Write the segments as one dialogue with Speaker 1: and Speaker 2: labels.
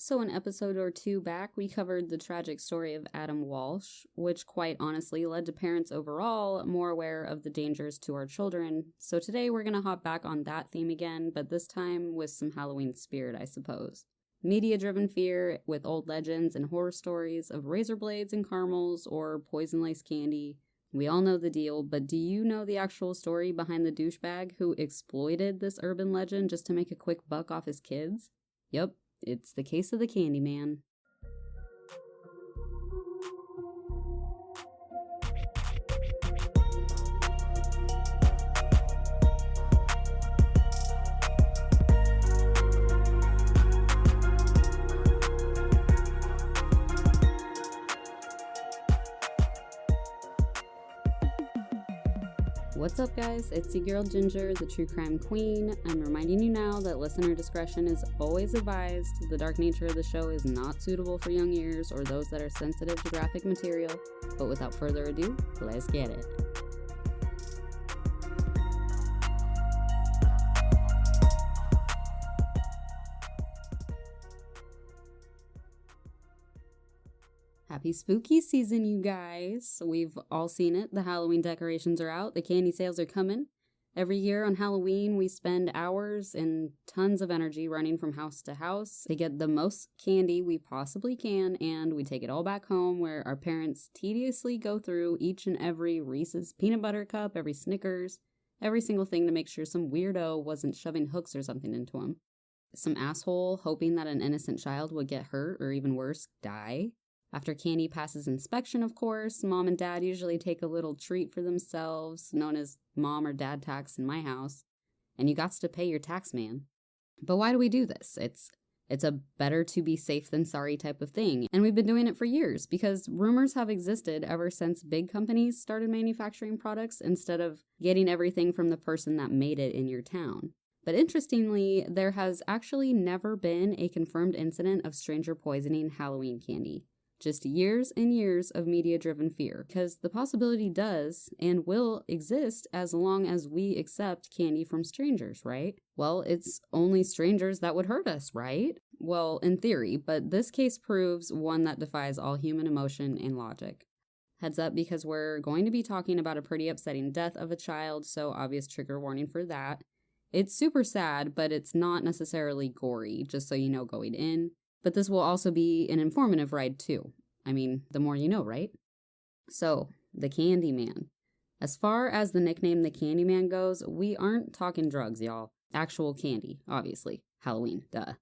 Speaker 1: So an episode or two back, we covered the tragic story of Adam Walsh, which quite honestly led to parents overall more aware of the dangers to our children. So today we're going to hop back on that theme again, but this time with some Halloween spirit, I suppose. Media-driven fear with old legends and horror stories of razor blades and caramels or poison-laced candy. We all know the deal, but do you know the actual story behind the douchebag who exploited this urban legend just to make a quick buck off his kids? Yep. It's the case of the Candyman. What's up, guys? It's your girl Ginger, the true crime queen. I'm reminding you now that listener discretion is always advised. The dark nature of the show is not suitable for young ears or those that are sensitive to graphic material. But without further ado, let's get it. Happy spooky season, you guys. We've all seen it. The Halloween decorations are out. The candy sales are coming. Every year on Halloween, we spend hours and tons of energy running from house to house to get the most candy we possibly can, and we take it all back home where our parents tediously go through each and every Reese's peanut butter cup, every Snickers, every single thing to make sure some weirdo wasn't shoving hooks or something into them. Some asshole hoping that an innocent child would get hurt or even worse, die. After candy passes inspection, of course, mom and dad usually take a little treat for themselves, known as mom or dad tax in my house, and you gots to pay your tax, man. But why do we do this? It's a better to be safe than sorry type of thing, and we've been doing it for years because rumors have existed ever since big companies started manufacturing products instead of getting everything from the person that made it in your town. But interestingly, there has actually never been a confirmed incident of stranger poisoning Halloween candy. Just years and years of media-driven fear, because the possibility does and will exist as long as we accept candy from strangers, right? Well, it's only strangers that would hurt us, right? Well, in theory, but this case proves one that defies all human emotion and logic. Heads up, because we're going to be talking about a pretty upsetting death of a child, so obvious trigger warning for that. It's super sad, but it's not necessarily gory, just so you know going in. But this will also be an informative ride too. I mean, the more you know, right? So, the Candyman. As far as the nickname the Candyman goes, we aren't talking drugs, y'all. Actual candy, obviously. Halloween, duh.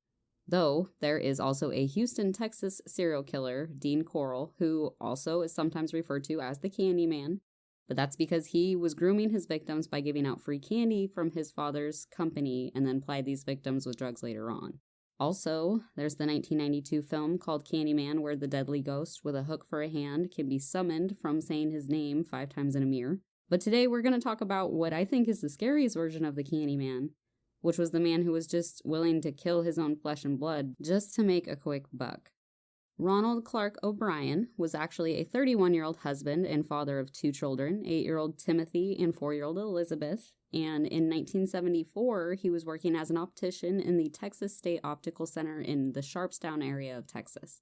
Speaker 1: Though, there is also a Houston, Texas serial killer, Dean Corll, who also is sometimes referred to as the Candyman. But that's because he was grooming his victims by giving out free candy from his father's company and then plied these victims with drugs later on. Also, there's the 1992 film called Candyman where the deadly ghost with a hook for a hand can be summoned from saying his name 5 times in a mirror. But today we're going to talk about what I think is the scariest version of the Candyman, which was the man who was just willing to kill his own flesh and blood just to make a quick buck. Ronald Clark O'Bryan was actually a 31-year-old husband and father of 2 children, 8-year-old Timothy and 4-year-old Elizabeth. And in 1974, he was working as an optician in the Texas State Optical Center in the Sharpstown area of Texas.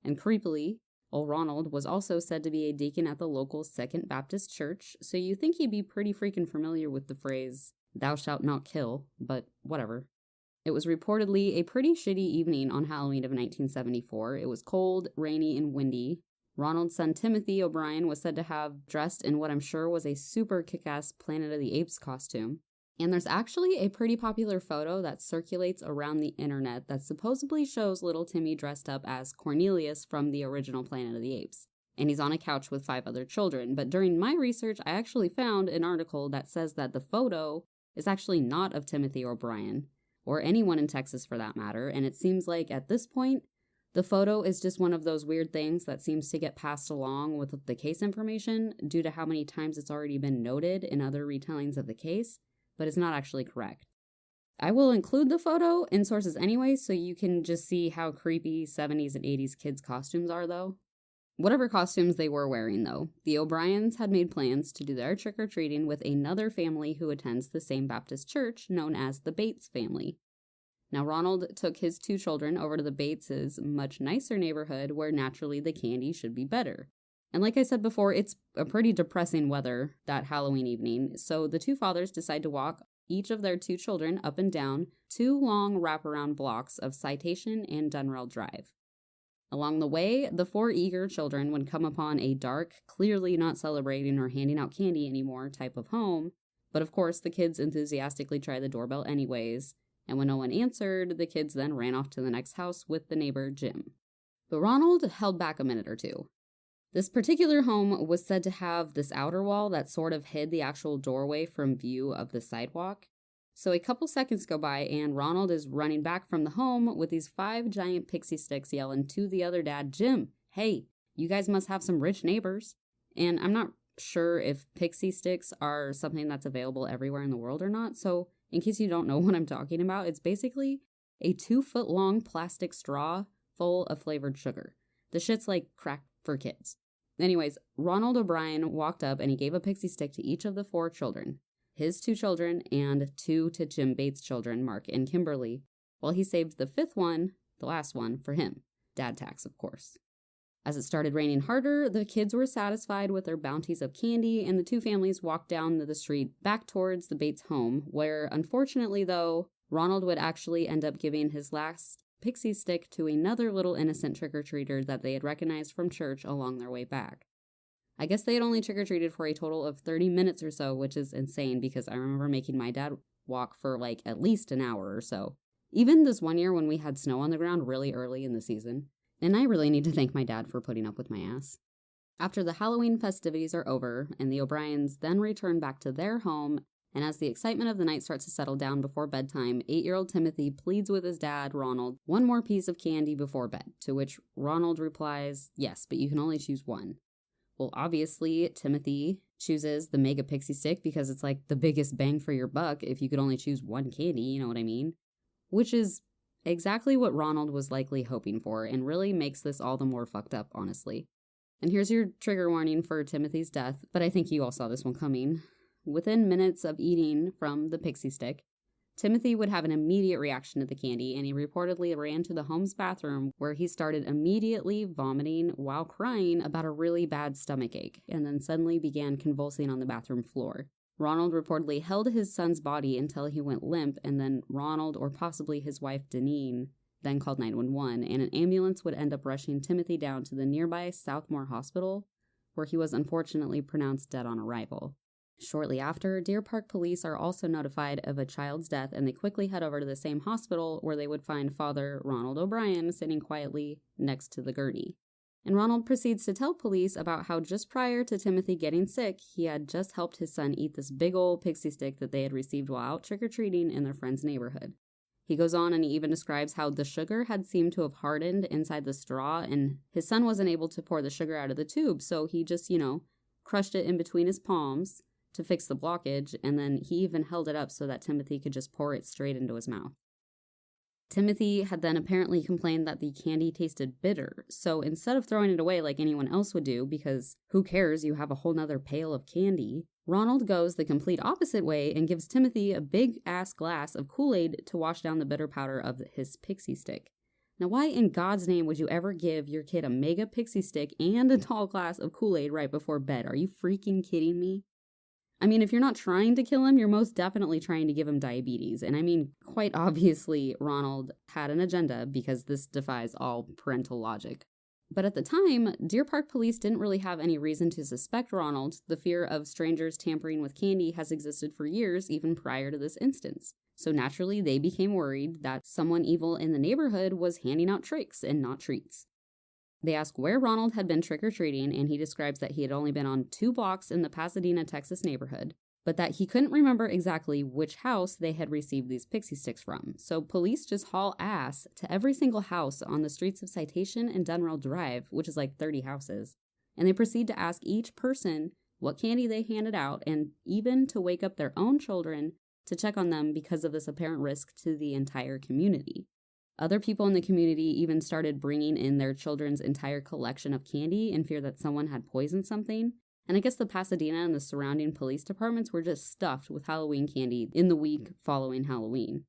Speaker 1: And creepily, old Ronald was also said to be a deacon at the local Second Baptist Church, so you think he'd be pretty freaking familiar with the phrase, "Thou shalt not kill," but whatever. It was reportedly a pretty shitty evening on Halloween of 1974. It was cold, rainy, and windy. Ronald's son Timothy O'Bryan was said to have dressed in what I'm sure was a super kick-ass Planet of the Apes costume. And there's actually a pretty popular photo that circulates around the internet that supposedly shows little Timmy dressed up as Cornelius from the original Planet of the Apes. And he's on a couch with 5 other children. But during my research, I actually found an article that says that the photo is actually not of Timothy O'Bryan, or anyone in Texas for that matter, and it seems like at this point, the photo is just one of those weird things that seems to get passed along with the case information due to how many times it's already been noted in other retellings of the case, but it's not actually correct. I will include the photo in sources anyway, so you can just see how creepy 70s and 80s kids' costumes are, though. Whatever costumes they were wearing, though, the O'Bryans had made plans to do their trick-or-treating with another family who attends the same Baptist church known as the Bates family. Now, Ronald took his 2 children over to the Bates' much nicer neighborhood where naturally the candy should be better. And like I said before, it's a pretty depressing weather that Halloween evening, so the 2 fathers decide to walk each of their 2 children up and down 2 long wraparound blocks of Citation and Dunrell Drive. Along the way, the 4 eager children would come upon a dark, clearly not celebrating or handing out candy anymore type of home, but of course the kids enthusiastically tried the doorbell anyways, and when no one answered, the kids then ran off to the next house with the neighbor Jim. But Ronald held back a minute or two. This particular home was said to have this outer wall that sort of hid the actual doorway from view of the sidewalk. So a couple seconds go by and Ronald is running back from the home with these 5 giant pixie sticks yelling to the other dad, Jim, hey, you guys must have some rich neighbors. And I'm not sure if pixie sticks are something that's available everywhere in the world or not. So in case you don't know what I'm talking about, it's basically a 2-foot long plastic straw full of flavored sugar. The shit's like crack for kids. Anyways, Ronald O'Bryan walked up and he gave a pixie stick to each of the 4 children, his 2 children and 2 to Jim Bates' children, Mark and Kimberly, while he saved the 5th one, the last one, for him. Dad tax, of course. As it started raining harder, the kids were satisfied with their bounties of candy, and the 2 families walked down the street back towards the Bates home, where, unfortunately though, Ronald would actually end up giving his last pixie stick to another little innocent trick-or-treater that they had recognized from church along their way back. I guess they had only trick-or-treated for a total of 30 minutes or so, which is insane because I remember making my dad walk for like at least an hour or so. Even this one year when we had snow on the ground really early in the season. And I really need to thank my dad for putting up with my ass. After the Halloween festivities are over, and the O'Briens then return back to their home, and as the excitement of the night starts to settle down before bedtime, 8-year-old Timothy pleads with his dad, Ronald, one more piece of candy before bed, to which Ronald replies, yes, but you can only choose one. Well, obviously, Timothy chooses the Mega Pixie Stick because it's like the biggest bang for your buck if you could only choose one candy, you know what I mean? Which is exactly what Ronald was likely hoping for, and really makes this all the more fucked up, honestly. And here's your trigger warning for Timothy's death, but I think you all saw this one coming. Within minutes of eating from the pixie stick, Timothy would have an immediate reaction to the candy, and he reportedly ran to the home's bathroom where he started immediately vomiting while crying about a really bad stomachache, and then suddenly began convulsing on the bathroom floor. Ronald reportedly held his son's body until he went limp, and then Ronald, or possibly his wife Deneen, then called 911, and an ambulance would end up rushing Timothy down to the nearby Southmore Hospital, where he was unfortunately pronounced dead on arrival. Shortly after, Deer Park police are also notified of a child's death, and they quickly head over to the same hospital where they would find Father Ronald O'Bryan sitting quietly next to the gurney. And Ronald proceeds to tell police about how just prior to Timothy getting sick, he had just helped his son eat this big old pixie stick that they had received while out trick-or-treating in their friend's neighborhood. He goes on and he even describes how the sugar had seemed to have hardened inside the straw, and his son wasn't able to pour the sugar out of the tube, so he just, crushed it in between his palms to fix the blockage, and then he even held it up so that Timothy could just pour it straight into his mouth. Timothy had then apparently complained that the candy tasted bitter, so instead of throwing it away like anyone else would do, because who cares, you have a whole nother pail of candy, Ronald goes the complete opposite way and gives Timothy a big-ass glass of Kool-Aid to wash down the bitter powder of his pixie stick. Now, why in God's name would you ever give your kid a mega pixie stick and a tall glass of Kool-Aid right before bed? Are you freaking kidding me? I mean, if you're not trying to kill him, you're most definitely trying to give him diabetes. And I mean, quite obviously, Ronald had an agenda because this defies all parental logic. But at the time, Deer Park police didn't really have any reason to suspect Ronald. The fear of strangers tampering with candy has existed for years, even prior to this instance. So naturally, they became worried that someone evil in the neighborhood was handing out tricks and not treats. They ask where Ronald had been trick-or-treating, and he describes that he had only been on 2 blocks in the Pasadena, Texas neighborhood, but that he couldn't remember exactly which house they had received these pixie sticks from. So police just haul ass to every single house on the streets of Citation and Dunrell Drive, which is like 30 houses, and they proceed to ask each person what candy they handed out, and even to wake up their own children to check on them because of this apparent risk to the entire community. Other people in the community even started bringing in their children's entire collection of candy in fear that someone had poisoned something. And I guess the Pasadena and the surrounding police departments were just stuffed with Halloween candy in the week following Halloween.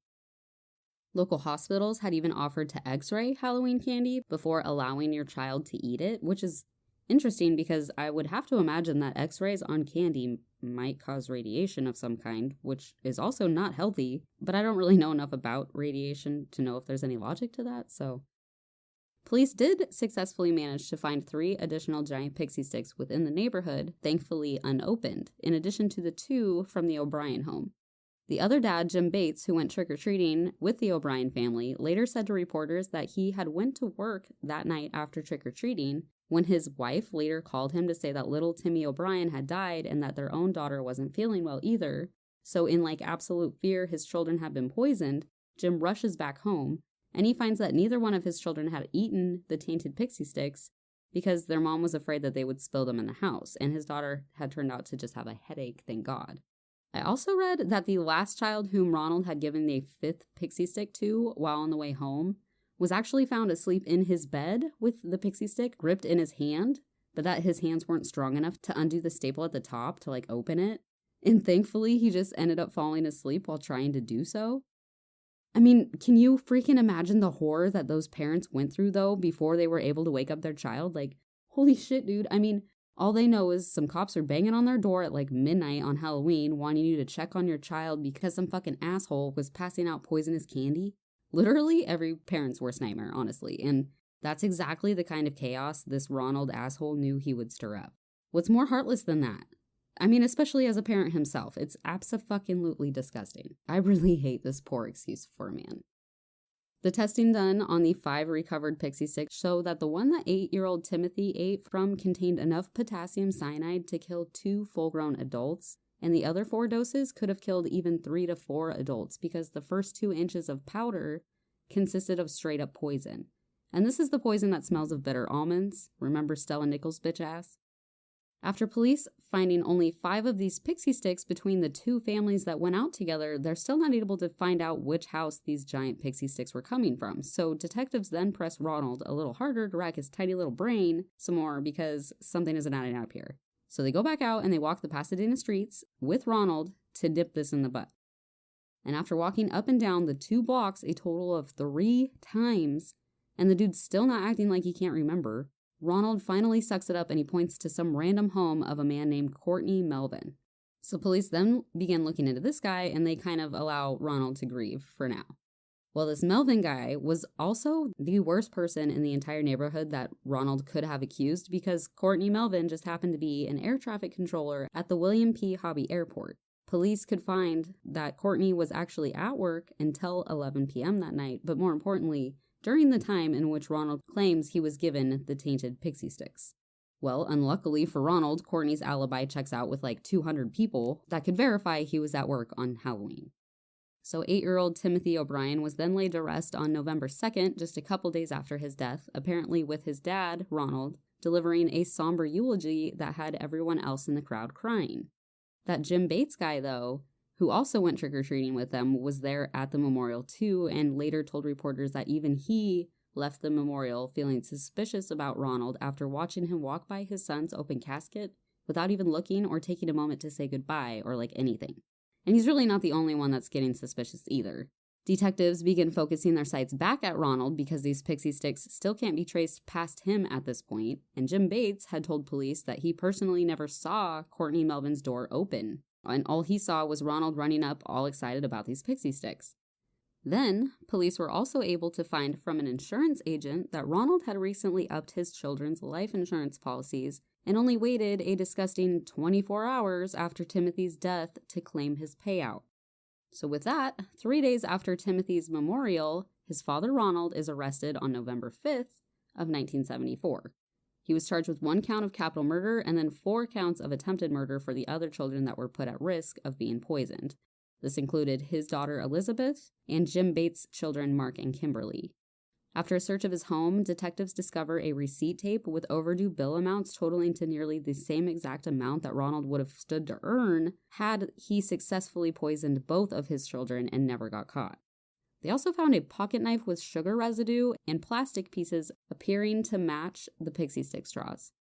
Speaker 1: Local hospitals had even offered to x-ray Halloween candy before allowing your child to eat it, which is interesting because I would have to imagine that x-rays on candy might cause radiation of some kind, which is also not healthy, but I don't really know enough about radiation to know if there's any logic to that, so. Police did successfully manage to find 3 additional giant pixie sticks within the neighborhood, thankfully unopened, in addition to the 2 from the O'Bryan home. The other dad, Jim Bates, who went trick-or-treating with the O'Bryan family, later said to reporters that he had went to work that night after trick-or-treating when his wife later called him to say that little Timmy O'Bryan had died and that their own daughter wasn't feeling well either. So in absolute fear his children had been poisoned, Jim rushes back home, and he finds that neither one of his children had eaten the tainted pixie sticks because their mom was afraid that they would spill them in the house, and his daughter had turned out to just have a headache, thank God. I also read that the last child whom Ronald had given the 5th pixie stick to while on the way home was actually found asleep in his bed with the pixie stick gripped in his hand, but that his hands weren't strong enough to undo the staple at the top to open it. And thankfully, he just ended up falling asleep while trying to do so. I mean, can you freaking imagine the horror that those parents went through, though, before they were able to wake up their child? Holy shit, dude. I mean, all they know is some cops are banging on their door at midnight on Halloween wanting you to check on your child because some fucking asshole was passing out poisonous candy. Literally every parent's worst nightmare, honestly, and that's exactly the kind of chaos this Ronald asshole knew he would stir up. What's more heartless than that? I mean, especially as a parent himself, it's abso-fucking-lutely disgusting. I really hate this poor excuse for a man. The testing done on the 5 recovered pixie sticks show that the one that 8-year-old Timothy ate from contained enough potassium cyanide to kill 2 full-grown adults, and the other 4 doses could have killed even 3 to 4 adults because the first 2 inches of powder consisted of straight-up poison. And this is the poison that smells of bitter almonds. Remember Stella Nichols' bitch ass? After police finding only 5 of these pixie sticks between the 2 families that went out together, they're still not able to find out which house these giant pixie sticks were coming from. So detectives then press Ronald a little harder to rack his tiny little brain some more because something isn't adding up here. So they go back out and they walk the Pasadena streets with Ronald to dip this in the butt. And after walking up and down the 2 blocks a total of 3 times, and the dude's still not acting like he can't remember, Ronald finally sucks it up and he points to some random home of a man named Courtney Melvin. So police then begin looking into this guy and they kind of allow Ronald to grieve for now. Well, this Melvin guy was also the worst person in the entire neighborhood that Ronald could have accused because Courtney Melvin just happened to be an air traffic controller at the William P. Hobby Airport. Police could find that Courtney was actually at work until 11 p.m. that night, but more importantly, during the time in which Ronald claims he was given the tainted pixie sticks. Well, unluckily for Ronald, Courtney's alibi checks out with 200 people that could verify he was at work on Halloween. So 8-year-old Timothy O'Bryan was then laid to rest on November 2nd, just a couple days after his death, apparently with his dad, Ronald, delivering a somber eulogy that had everyone else in the crowd crying. That Jim Bates guy, though, who also went trick-or-treating with them, was there at the memorial too, and later told reporters that even he left the memorial feeling suspicious about Ronald after watching him walk by his son's open casket without even looking or taking a moment to say goodbye or anything. And he's really not the only one that's getting suspicious either. Detectives begin focusing their sights back at Ronald because these pixie sticks still can't be traced past him at this point, and Jim Bates had told police that he personally never saw Courtney Melvin's door open, and all he saw was Ronald running up all excited about these pixie sticks. Then, police were also able to find from an insurance agent that Ronald had recently upped his children's life insurance policies and only waited a disgusting 24 hours after Timothy's death to claim his payout. So with that, 3 days after Timothy's memorial, his father Ronald is arrested on November 5th of 1974. He was charged with 1 count of capital murder and then 4 counts of attempted murder for the other children that were put at risk of being poisoned. This included his daughter Elizabeth and Jim Bates' children Mark and Kimberly. After a search of his home, detectives discover a receipt tape with overdue bill amounts totaling to nearly the same exact amount that Ronald would have stood to earn had he successfully poisoned both of his children and never got caught. They also found a pocket knife with sugar residue and plastic pieces appearing to match the pixie stick straws.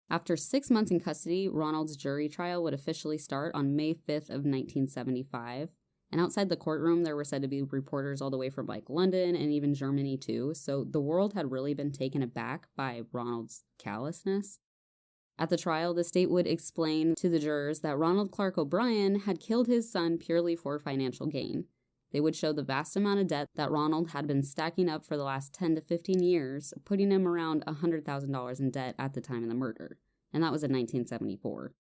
Speaker 1: After 6 months in custody, Ronald's jury trial would officially start on May 5th of 1975, And outside the courtroom, there were said to be reporters all the way from like London and even Germany too. So the world had really been taken aback by Ronald's callousness. At the trial, the state would explain to the jurors that Ronald Clark O'Bryan had killed his son purely for financial gain. They would show the vast amount of debt that Ronald had been stacking up for the last 10 to 15 years, putting him around $100,000 in debt at the time of the murder. And that was in 1974.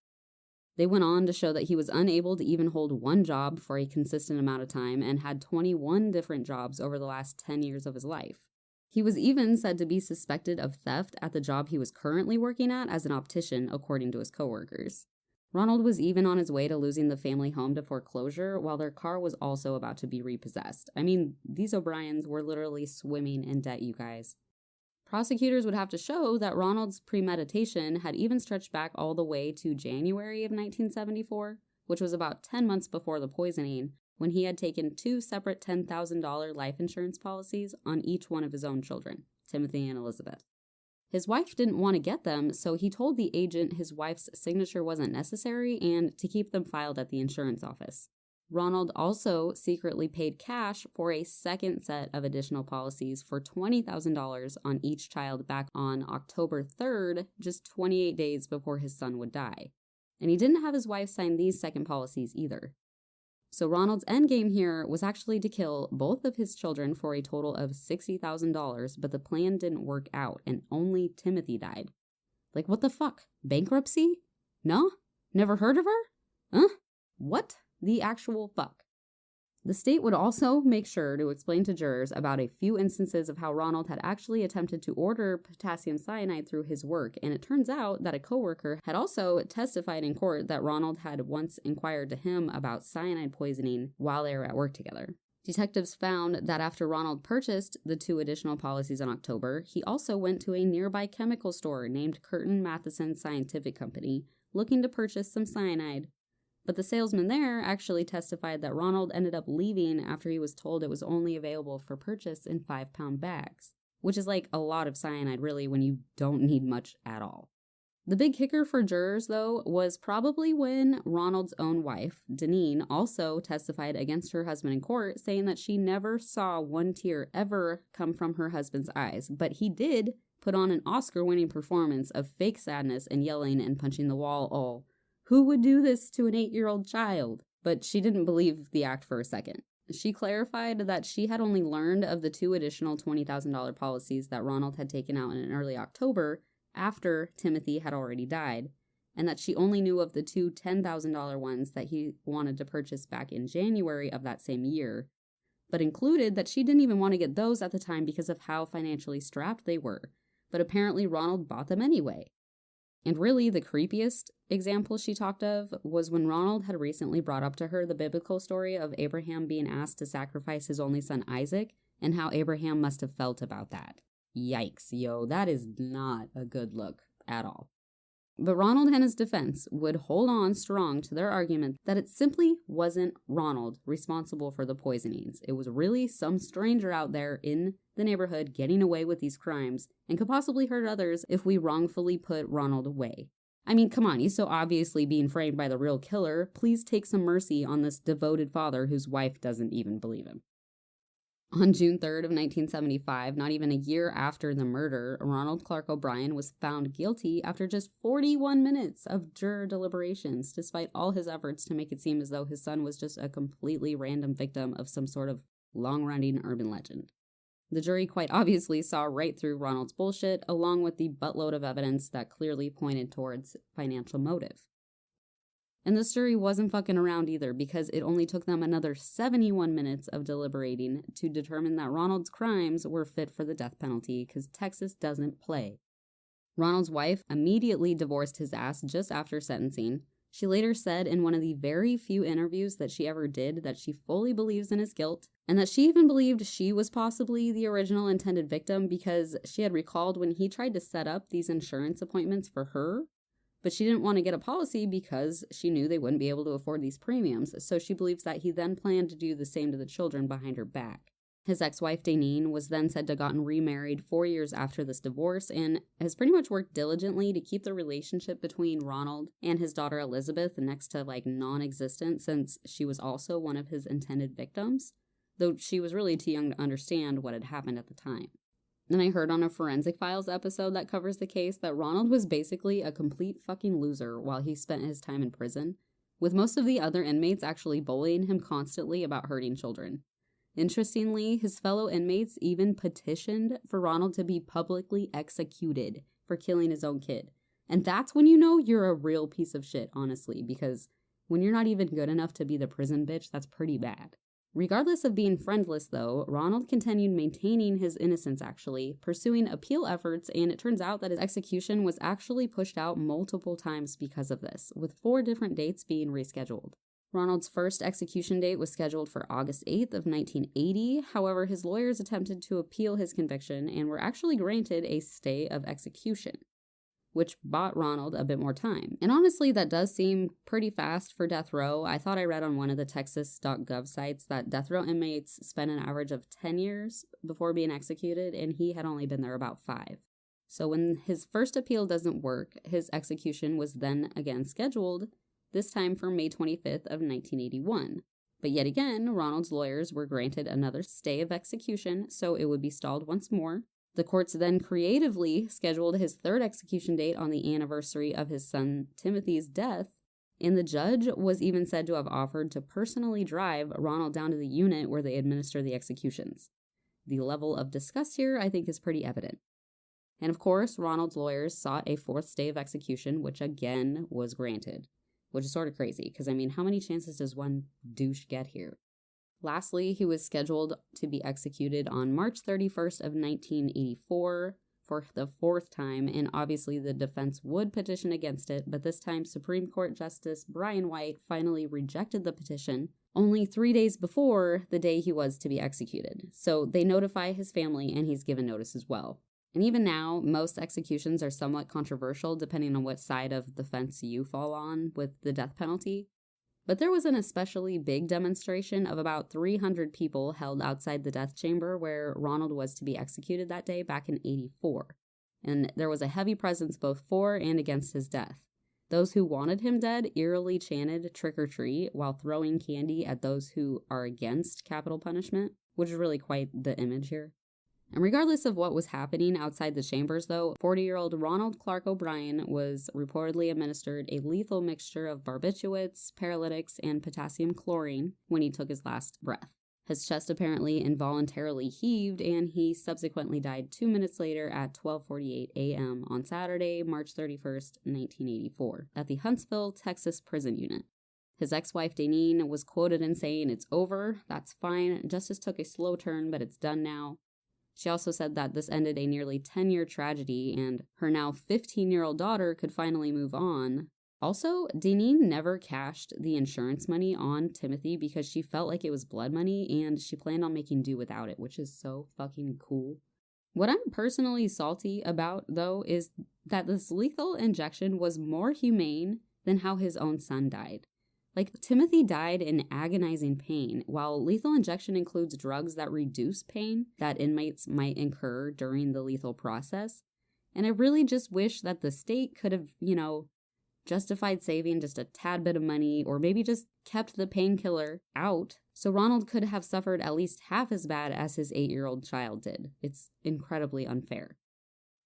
Speaker 1: They went on to show that he was unable to even hold one job for a consistent amount of time and had 21 different jobs over the last 10 years of his life. He was even said to be suspected of theft at the job he was currently working at as an optician, according to his coworkers. Ronald was even on his way to losing the family home to foreclosure, while their car was also about to be repossessed. I mean, these O'Bryans were literally swimming in debt, you guys. Prosecutors would have to show that Ronald's premeditation had even stretched back all the way to January of 1974, which was about 10 months before the poisoning, when he had taken 2 separate $10,000 life insurance policies on each one of his own children, Timothy and Elizabeth. His wife didn't want to get them, so he told the agent his wife's signature wasn't necessary and to keep them filed at the insurance office. Ronald also secretly paid cash for a second set of additional policies for $20,000 on each child back on October 3rd, just 28 days before his son would die. And he didn't have his wife sign these second policies either. So Ronald's endgame here was actually to kill both of his children for a total of $60,000, but the plan didn't work out and only Timothy died. Like, what the fuck? Bankruptcy? No? Never heard of her? Huh? What the actual fuck? The state would also make sure to explain to jurors about a few instances of how Ronald had actually attempted to order potassium cyanide through his work, and it turns out that a coworker had also testified in court that Ronald had once inquired to him about cyanide poisoning while they were at work together. Detectives found that after Ronald purchased the 2 additional policies in October, he also went to a nearby chemical store named Curtin Matheson Scientific Company, looking to purchase some cyanide. But the salesman there actually testified that Ronald ended up leaving after he was told it was only available for purchase in 5-pound bags, which is like a lot of cyanide really when you don't need much at all. The big kicker for jurors, though, was probably when Ronald's own wife, Deneen, also testified against her husband in court, saying that she never saw one tear ever come from her husband's eyes, but he did put on an Oscar-winning performance of fake sadness and yelling and punching the wall all. Who would do this to an 8-year-old child? But she didn't believe the act for a second. She clarified that she had only learned of the 2 additional $20,000 policies that Ronald had taken out in early October after Timothy had already died, and that she only knew of the 2 $10,000 ones that he wanted to purchase back in January of that same year, but included that she didn't even want to get those at the time because of how financially strapped they were. But apparently Ronald bought them anyway. And really, the creepiest example she talked of was when Ronald had recently brought up to her the biblical story of Abraham being asked to sacrifice his only son Isaac, and how Abraham must have felt about that. Yikes, yo, that is not a good look at all. But Ronald and his defense would hold on strong to their argument that it simply wasn't Ronald responsible for the poisonings. It was really some stranger out there in the neighborhood getting away with these crimes and could possibly hurt others if we wrongfully put Ronald away. I mean, come on, he's so obviously being framed by the real killer. Please take some mercy on this devoted father whose wife doesn't even believe him. On June 3rd of 1975, not even a year after the murder, Ronald Clark O'Bryan was found guilty after just 41 minutes of juror deliberations, despite all his efforts to make it seem as though his son was just a completely random victim of some sort of long-running urban legend. The jury quite obviously saw right through Ronald's bullshit, along with the buttload of evidence that clearly pointed towards financial motive. And this jury wasn't fucking around either, because it only took them another 71 minutes of deliberating to determine that Ronald's crimes were fit for the death penalty, because Texas doesn't play. Ronald's wife immediately divorced his ass just after sentencing. She later said in one of the very few interviews that she ever did that she fully believes in his guilt, and that she even believed she was possibly the original intended victim because she had recalled when he tried to set up these insurance appointments for her, but she didn't want to get a policy because she knew they wouldn't be able to afford these premiums, so she believes that he then planned to do the same to the children behind her back. His ex-wife, Daneen, was then said to have gotten remarried 4 years after this divorce and has pretty much worked diligently to keep the relationship between Ronald and his daughter Elizabeth next to non-existent, since she was also one of his intended victims, though she was really too young to understand what had happened at the time. Then I heard on a Forensic Files episode that covers the case that Ronald was basically a complete fucking loser while he spent his time in prison, with most of the other inmates actually bullying him constantly about hurting children. Interestingly, his fellow inmates even petitioned for Ronald to be publicly executed for killing his own kid. And that's when you know you're a real piece of shit, honestly, because when you're not even good enough to be the prison bitch, that's pretty bad. Regardless of being friendless, though, Ronald continued maintaining his innocence, actually, pursuing appeal efforts, and it turns out that his execution was actually pushed out multiple times because of this, with 4 different dates being rescheduled. Ronald's first execution date was scheduled for August 8th of 1980. However, his lawyers attempted to appeal his conviction and were actually granted a stay of execution, which bought Ronald a bit more time. And honestly, that does seem pretty fast for death row. I thought I read on one of the texas.gov sites that death row inmates spend an average of 10 years before being executed, and he had only been there about 5. So when his first appeal doesn't work, his execution was then again scheduled, this time for May 25th of 1981. But yet again, Ronald's lawyers were granted another stay of execution, so it would be stalled once more. The courts then creatively scheduled his 3rd execution date on the anniversary of his son Timothy's death, and the judge was even said to have offered to personally drive Ronald down to the unit where they administer the executions. The level of disgust here, I think, is pretty evident. And of course, Ronald's lawyers sought a 4th stay of execution, which again was granted, which is sort of crazy, because how many chances does one douche get here? Lastly, he was scheduled to be executed on March 31st of 1984 for the 4th time, and obviously the defense would petition against it, but this time Supreme Court Justice Brian White finally rejected the petition only 3 days before the day he was to be executed. So they notify his family, and he's given notice as well. And even now, most executions are somewhat controversial depending on what side of the fence you fall on with the death penalty. But there was an especially big demonstration of about 300 people held outside the death chamber where Ronald was to be executed that day back in '84. And there was a heavy presence both for and against his death. Those who wanted him dead eerily chanted "trick or treat" while throwing candy at those who are against capital punishment, which is really quite the image here. And regardless of what was happening outside the chambers, though, 40-year-old Ronald Clark O'Bryan was reportedly administered a lethal mixture of barbiturates, paralytics, and potassium chlorine when he took his last breath. His chest apparently involuntarily heaved, and he subsequently died 2 minutes later at 12:48 a.m. on Saturday, March 31st, 1984, at the Huntsville, Texas prison unit. His ex-wife, Daneen, was quoted in saying, "It's over, that's fine, justice took a slow turn, but it's done now." She also said that this ended a nearly 10-year tragedy, and her now 15-year-old daughter could finally move on. Also, Daneen never cashed the insurance money on Timothy because she felt like it was blood money, and she planned on making do without it, which is so fucking cool. What I'm personally salty about, though, is that this lethal injection was more humane than how his own son died. Timothy died in agonizing pain, while lethal injection includes drugs that reduce pain that inmates might incur during the lethal process. And I really just wish that the state could have, justified saving just a tad bit of money, or maybe just kept the painkiller out so Ronald could have suffered at least half as bad as his 8-year-old child did. It's incredibly unfair.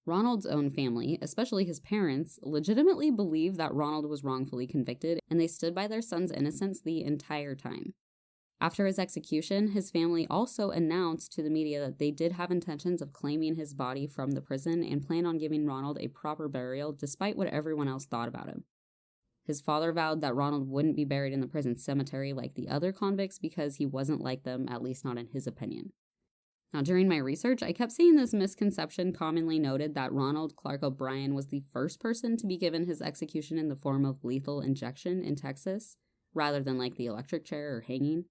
Speaker 1: Ronald's own family, especially his parents, legitimately believed that Ronald was wrongfully convicted, and they stood by their son's innocence the entire time. After his execution, his family also announced to the media that they did have intentions of claiming his body from the prison and plan on giving Ronald a proper burial despite what everyone else thought about him. His father vowed that Ronald wouldn't be buried in the prison cemetery like the other convicts because he wasn't like them, at least not in his opinion. Now, during my research, I kept seeing this misconception commonly noted that Ronald Clark O'Bryan was the first person to be given his execution in the form of lethal injection in Texas, rather than the electric chair or hanging.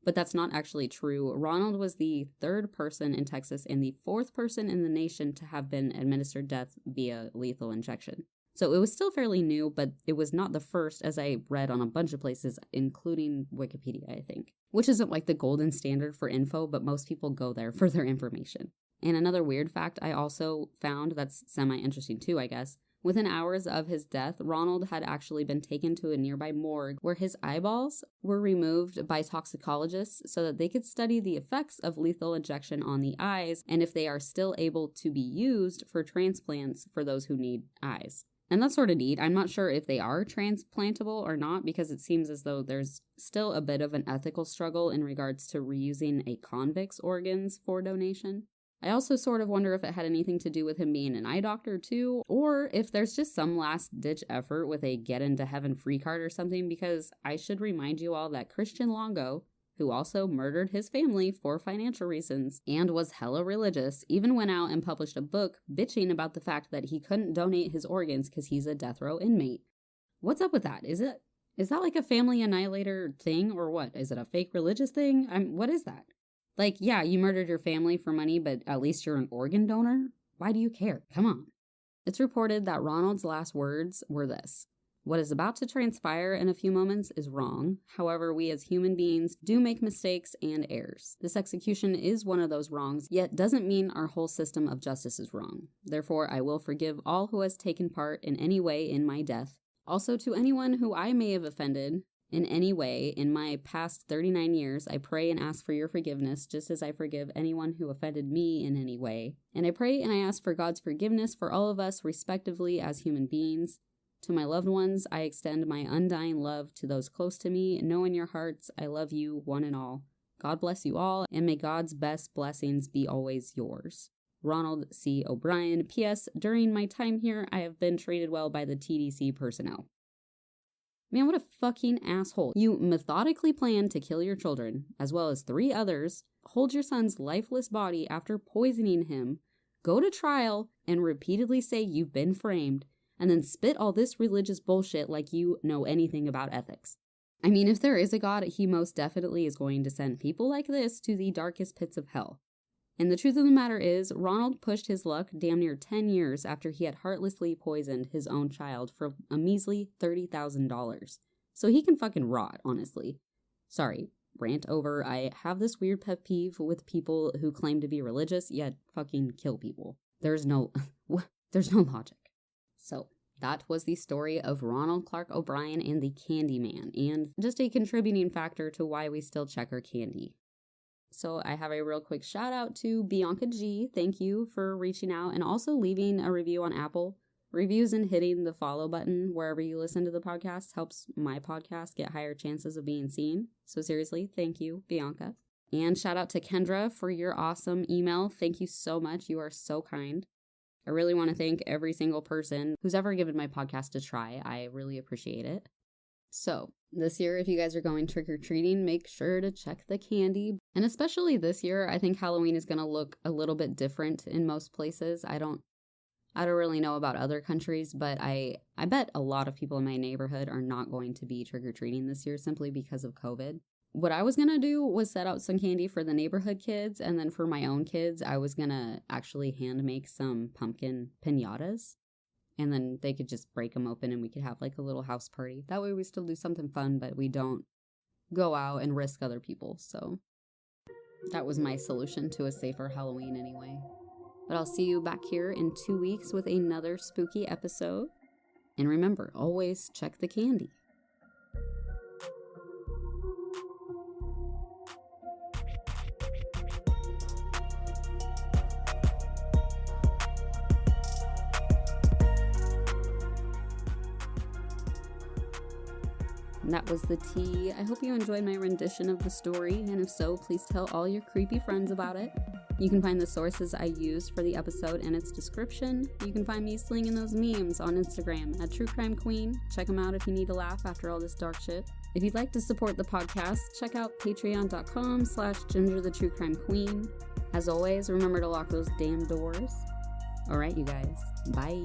Speaker 1: But that's not actually true. Ronald was the 3rd person in Texas and the 4th person in the nation to have been administered death via lethal injection. So it was still fairly new, but it was not the first, as I read on a bunch of places, including Wikipedia, I think. Which isn't like the golden standard for info, but most people go there for their information. And another weird fact I also found that's semi-interesting too, I guess. Within hours of his death, Ronald had actually been taken to a nearby morgue where his eyeballs were removed by toxicologists so that they could study the effects of lethal injection on the eyes and if they are still able to be used for transplants for those who need eyes. And that's sort of neat. I'm not sure if they are transplantable or not because it seems as though there's still a bit of an ethical struggle in regards to reusing a convict's organs for donation. I also sort of wonder if it had anything to do with him being an eye doctor too, or if there's just some last-ditch effort with a get into heaven free card or something, because I should remind you all that Christian Longo, who also murdered his family for financial reasons and was hella religious, even went out and published a book bitching about the fact that he couldn't donate his organs because he's a death row inmate. What's up with that? Is that like a family annihilator thing or what? Is it a fake religious thing? What is that? Like, yeah, you murdered your family for money, but at least you're an organ donor? Why do you care? Come on. It's reported that Ronald's last words were this: "What is about to transpire in a few moments is wrong. However, we as human beings do make mistakes and errors. This execution is one of those wrongs, yet doesn't mean our whole system of justice is wrong. Therefore, I will forgive all who has taken part in any way in my death. Also, to anyone who I may have offended in any way in my past 39 years, I pray and ask for your forgiveness, just as I forgive anyone who offended me in any way. And I pray and I ask for God's forgiveness for all of us, respectively, as human beings. To my loved ones, I extend my undying love to those close to me. Know in your hearts, I love you, one and all. God bless you all, and may God's best blessings be always yours. Ronald C. O'Bryan. P.S. During my time here, I have been treated well by the TDC personnel." Man, what a fucking asshole. You methodically plan to kill your children, as well as 3 others, hold your son's lifeless body after poisoning him, go to trial, and repeatedly say you've been framed, and then spit all this religious bullshit like you know anything about ethics. I mean, if there is a God, he most definitely is going to send people like this to the darkest pits of hell. And the truth of the matter is, Ronald pushed his luck damn near 10 years after he had heartlessly poisoned his own child for a measly $30,000. So he can fucking rot, honestly. Sorry, rant over. I have this weird pet peeve with people who claim to be religious, yet fucking kill people. There's no logic. So, that was the story of Ronald Clark O'Bryan and the Candyman, and just a contributing factor to why we still check our candy. So I have a real quick shout out to Bianca G. Thank you for reaching out and also leaving a review on Apple. Reviews and hitting the follow button wherever you listen to the podcast helps my podcast get higher chances of being seen. So seriously, thank you, Bianca. And shout out to Kendra for your awesome email. Thank you so much. You are so kind. I really want to thank every single person who's ever given my podcast a try. I really appreciate it. So, this year, if you guys are going trick-or-treating, make sure to check the candy. And especially this year, I think Halloween is going to look a little bit different in most places. I don't really know about other countries, but I bet a lot of people in my neighborhood are not going to be trick-or-treating this year simply because of COVID. What I was going to do was set out some candy for the neighborhood kids, and then for my own kids, I was going to actually hand make some pumpkin piñatas. And then they could just break them open and we could have like a little house party. That way we still do something fun, but we don't go out and risk other people. So that was my solution to a safer Halloween anyway. But I'll see you back here in 2 weeks with another spooky episode. And remember, always check the candy. And that was the tea. I hope you enjoyed my rendition of the story, and if so, please tell all your creepy friends about it. You can find the sources I used for the episode in its description. You can find me slinging those memes on Instagram at True Crime Queen. Check them out if you need a laugh after all this dark shit. If you'd like to support the podcast, check out patreon.com/Ginger the True Crime Queen. As always, remember to lock those damn doors. Alright, you guys. Bye.